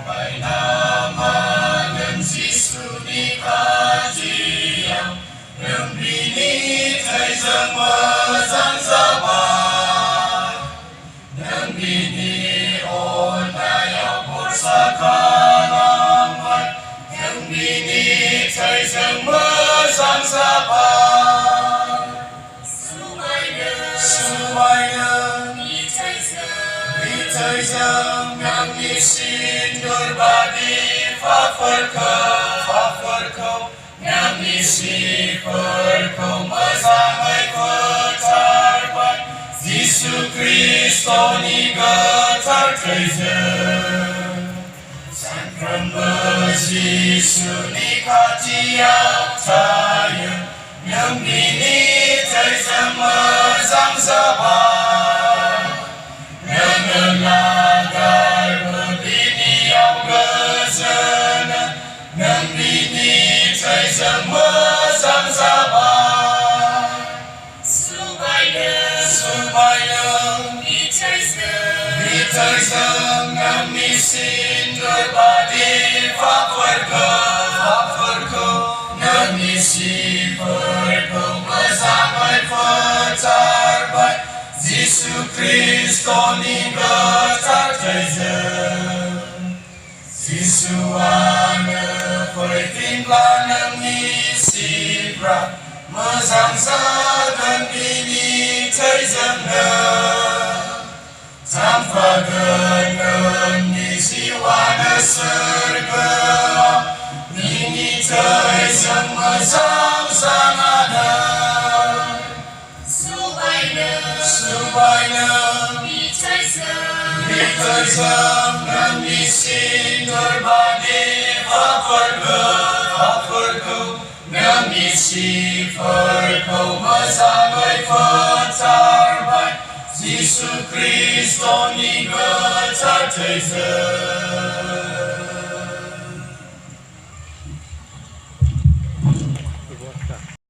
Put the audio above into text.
Bài nama nhân Giêsu đi ca chiang, đừng vì ni thầy dâng mơ giang ra ba, đừng vì ni ôn đại học một sa ca nam văn, đừng vì ni thầy dâng mơ giang ra ba. Su mai nương vì thầy dâng ngang đi xin đôi ba đi pháp phật câu ngang đi xin phật câu mở ra ngay phật tar bát Giêsu Christo ni gơ tar thầy dâng san cầm bơ Giêsu ni ca chi áo thay ngang đi ni thầy dâng mở giang ra ba. Thầy dâng ngâm ni xin đôi ba đi pháp phật câu ngâm ni xin phật câu mở ra ngay phật tar bát Giêsu Christo ni gơ tar thầy dâng Giêsu ana phơi tin la nâng ni xin ra mở giang ra gần đi ni thầy dâng tham phật gần ni siwa na surga ni thầy dâng mở giang sang ada su bay nơ vì thầy dâng ngâm ni xin đôi ba đi pháp phật câu ngâm ni xin phật câu mở ra ngay phật tar bát Giêsu Christo ni gơ tar thầy dâng